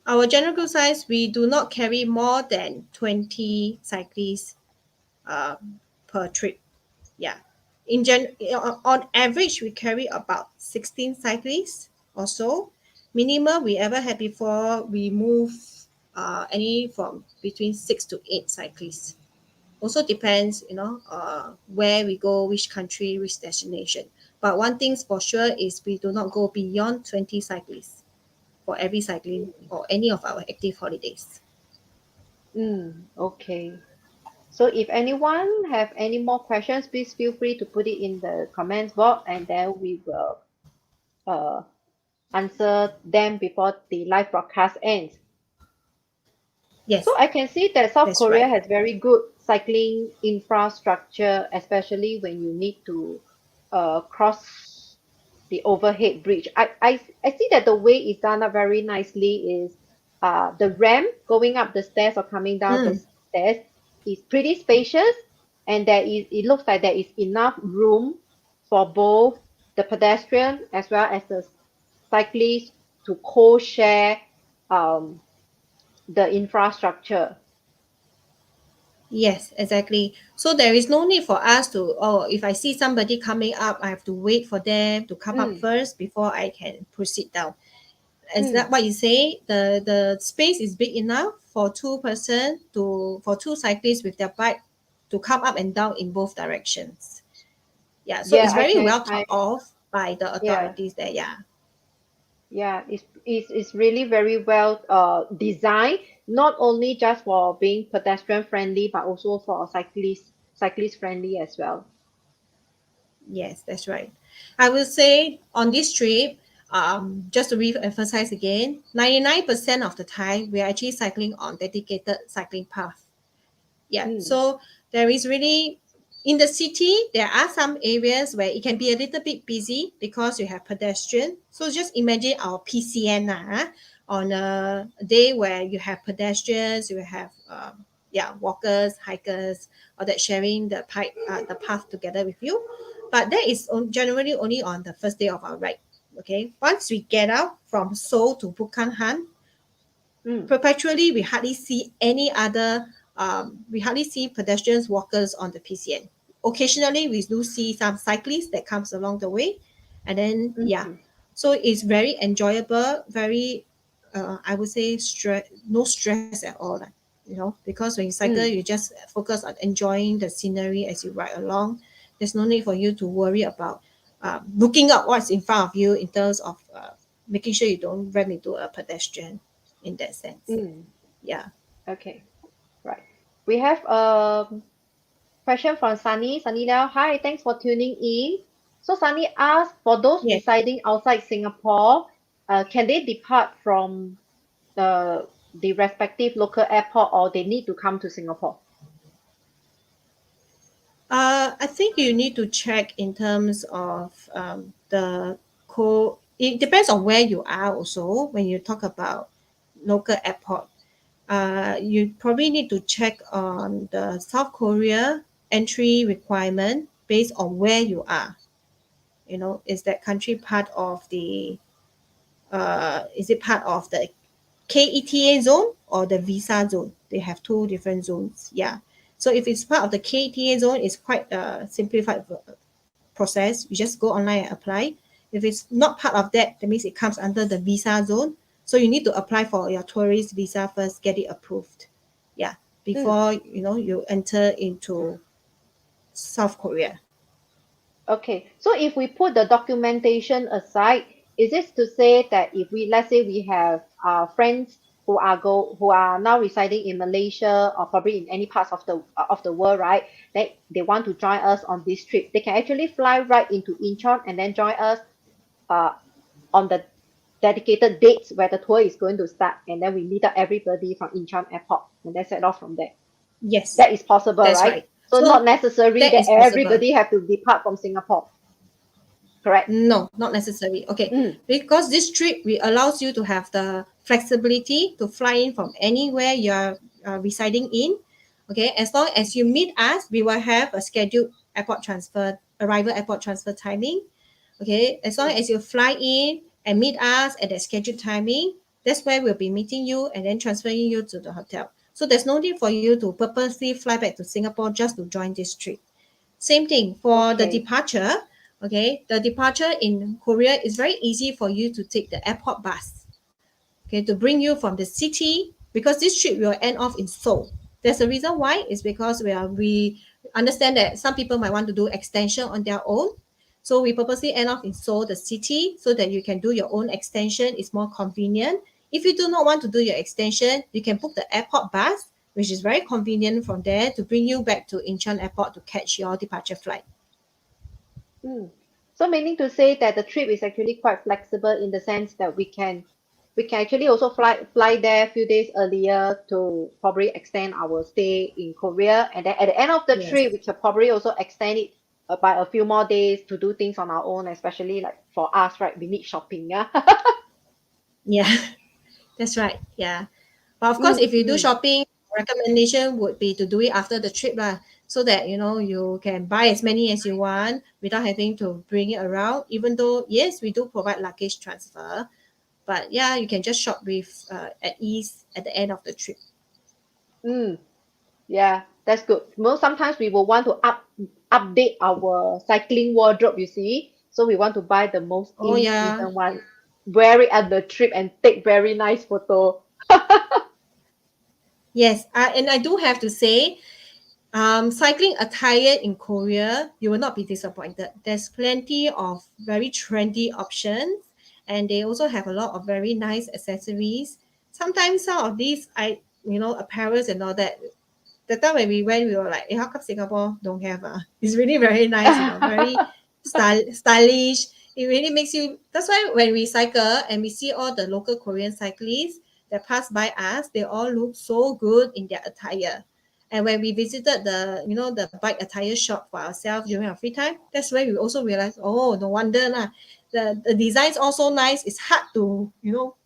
Our general group size, we do not carry more than 20 cyclists uh, per trip. Yeah. On average, we carry about 16 cyclists or so. Minimum we ever had before, we move any from between 6 to 8 cyclists. Also depends, where we go, which country, which destination. But one thing's for sure is we do not go beyond 20 cyclists for every cycling or any of our active holidays. Okay. So if anyone have any more questions, please feel free to put it in the comments box and then we will uh, answer them before the live broadcast ends. So Yes, I can see that South that's Korea right. has very good cycling infrastructure, especially when you need to cross the overhead bridge. I see that the way it's done up very nicely is the ramp going up the stairs or coming down the Mm, stairs is pretty spacious, and it looks like there is enough room for both the pedestrian as well as the cyclist to co-share um, the infrastructure. yes, exactly. So there is no need for us to, oh, if I see somebody coming up, I have to wait for them to come up Mm, first before I can proceed down. Is mm. that what you say? The space is big enough for two-person to for two cyclists with their bike to come up and down in both directions. Yeah, so Yeah, it's I very can. well thought of by the Yeah, authorities there. Yeah. yeah. It's really very well designed, not only just for being pedestrian friendly, but also for cyclist friendly as well. Yes, that's right. I will say on this trip, just to re-emphasize again, 99% of the time we are actually cycling on dedicated cycling path. Yeah, Mm, so there is really in the city there are some areas where it can be a little bit busy because you have pedestrian. So just imagine our PCN on a day where you have pedestrians, you have yeah, walkers, hikers, or that sharing the path together with you. But that is generally only on the first day of our ride. Okay, once we get out from Seoul to Bukhanhan, mm, perpetually we hardly see any other we hardly see pedestrians walkers on the PCN. Occasionally we do see some cyclists that comes along the way, and then yeah, mm, so it's very enjoyable, very I would say no stress at all like, because when you cycle mm. you just focus on enjoying the scenery as you ride along. There's no need for you to worry about looking up what's in front of you in terms of making sure you don't ram into a pedestrian in that sense. Mm. Yeah. Okay, right. We have a question from Sunny. Sunny Liao, hi, thanks for tuning in. So Sunny asked, for those Yes. residing outside Singapore, can they depart from the respective local airport, or they need to come to Singapore? I think you need to check in terms of the it depends on where you are also when you talk about local airport. You probably need to check on the South Korea entry requirement based on where you are. Is that country part of is it part of the KETA zone or the visa zone? They have two different zones. Yeah. So if it's part of the KETA zone, it's quite a simplified process. You just go online and apply. If it's not part of that, that means it comes under the visa zone. So you need to apply for your tourist visa first, get it approved. Yeah. Mm. Before you enter into South Korea. Okay, so if we put the documentation aside, is this to say that if we, let's say we have friends who are now residing in Malaysia or probably in any parts of the world, right? They want to join us on this trip. They can actually fly right into Incheon and then join us uh, on the dedicated dates where the tour is going to start, and then we meet up everybody from Incheon Airport and then set off from there. Yes, That is possible, that's right? right. So not So necessary that that is possible. everybody have to depart from Singapore, correct? No, not necessary. Okay, Mm, because this trip we allows you to have the flexibility to fly in from anywhere you are residing in. Okay, as long as you meet us, we will have a scheduled arrival airport transfer timing. Okay, as long mm, as you fly in and meet us at that scheduled timing, that's where we'll be meeting you and then transferring you to the hotel. So there's no need for you to purposely fly back to Singapore just to join this trip. Same thing for the okay. departure. Okay, the departure in Korea is very easy for you to take the airport bus. Okay, to bring you from the city because this trip will end off in Seoul. There's a reason why is because we understand that some people might want to do extension on their own. So we purposely end off in Seoul, the city, so that you can do your own extension. It's more convenient. If you do not want to do your extension, you can book the airport bus, which is very convenient from there to bring you back to Incheon Airport to catch your departure flight. Mm. So meaning to say that the trip is actually quite flexible in the sense that we can actually also fly there a few days earlier to probably extend our stay in Korea, and then at the end of the Yes. trip we can probably also extend it by a few more days to do things on our own, especially like for us, right? We need shopping, yeah. Yeah. That's right. Yeah. But of course, Mm, if you do mm. shopping, recommendation would be to do it after the trip lah, so that you can buy as many as you want without having to bring it around. Even though yes, we do provide luggage transfer, but yeah, you can just shop with at ease at the end of the trip. Mm. Yeah, that's good. Most sometimes we will want to update our cycling wardrobe, you see. So we want to buy the most Oh in yeah, season one, wear it at the trip and take very nice photo. yes. And I do have to say, cycling attire in Korea, you will not be disappointed. There's plenty of very trendy options, and they also have a lot of very nice accessories. Sometimes some of these, apparels and all that. The time when we went, we were like, how come Singapore don't have? It's really very nice, very stylish. It really makes you. That's why when we cycle and we see all the local Korean cyclists that pass by us, they all look so good in their attire. And when we visited the bike attire shop for ourselves during our free time, that's where we also realized, oh, no wonder lah. The designs also nice. It's hard to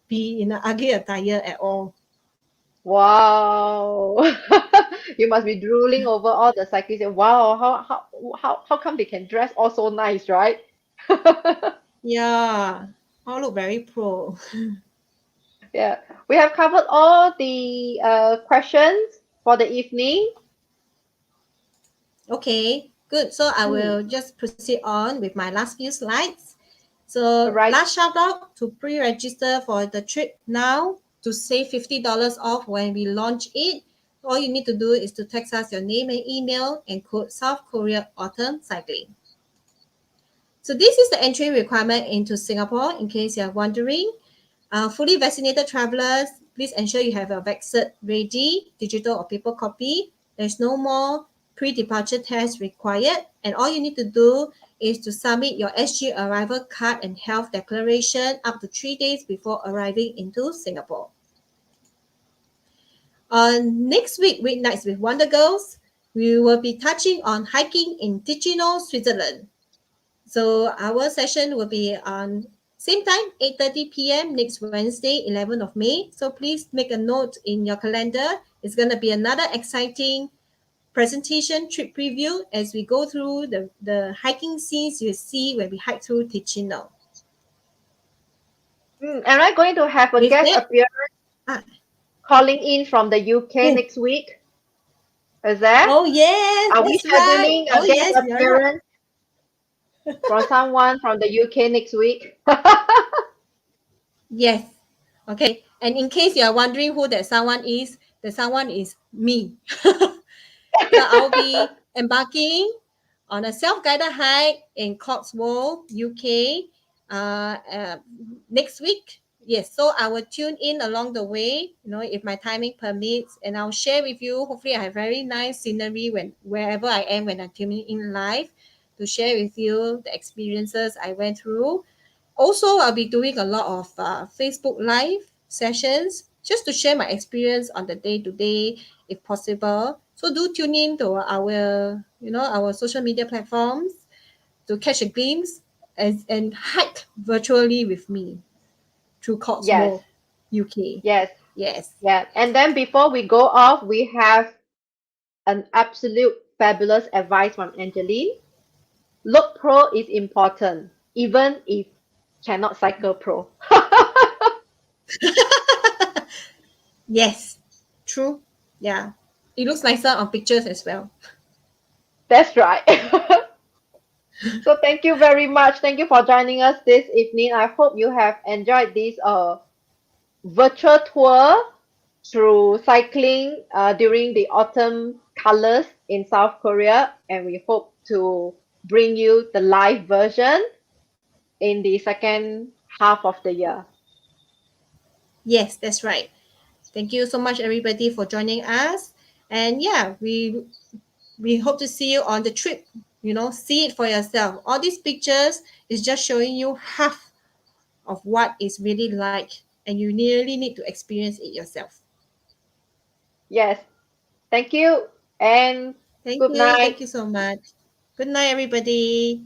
be in an ugly attire at all. Wow. You must be drooling over all the cyclists. And wow, how come they can dress all so nice, right? Yeah, all look very pro. Yeah. We have covered all the questions for the evening. Okay, good. So I Hmm. will just proceed on with my last few slides. So Right. last shout out to pre-register for the trip now to save $50 off when we launch it. All you need to do is to text us your name and email and code South Korea Autumn Cycling. So this is the entry requirement into Singapore in case you're wondering. Fully vaccinated travelers, please ensure you have your vaccine ready, digital or paper copy. There's no more pre-departure test required, and all you need to do is to submit your SG arrival card and health declaration up to 3 days before arriving into Singapore. On next week, Weeknights with Wonder Girls, we will be touching on hiking in Ticino, Switzerland. So our session will be on same time, 8:30 p.m. next Wednesday, 11th of May. So please make a note in your calendar. It's going to be another exciting presentation trip preview as we go through the hiking scenes you see when we hike through Ticino. Am I going to have a With guest that, appearance ah, calling in from the UK who? next week? Is there? Oh yes, Are we that's right. scheduling Oh a guest yes, you're right. appearance from someone from the UK next week? Yes. Okay. And in case you are wondering who that someone is, the someone is me. So I'll be embarking on a self-guided hike in Cotswold, UK, next week. Yes, so I will tune in along the way, if my timing permits, and I'll share with you. Hopefully, I have very nice scenery wherever I am when I'm tuning in live to share with you the experiences I went through. Also, I'll be doing a lot of Facebook Live sessions just to share my experience on the day to day, if possible. So do tune in to our social media platforms to catch a glimpse and hike virtually with me through Yes, Cotswold, UK. yes, Yes. yeah. And then before we go off, we have an absolute fabulous advice from Angeline. Look pro is important, even if cannot cycle pro. Yes. True. Yeah. It looks nicer on pictures as well. That's right. So thank you very much. Thank you for joining us this evening. I hope you have enjoyed this virtual tour through cycling during the autumn colors in South Korea, and we hope to bring you the live version in the second half of the year. Yes, that's right. Thank you so much, everybody, for joining us. And yeah, we hope to see you on the trip. See it for yourself. All these pictures is just showing you half of what it's really like, and you really need to experience it yourself. Yes, thank you and Thank good you. night. Thank you so much. Good night, everybody.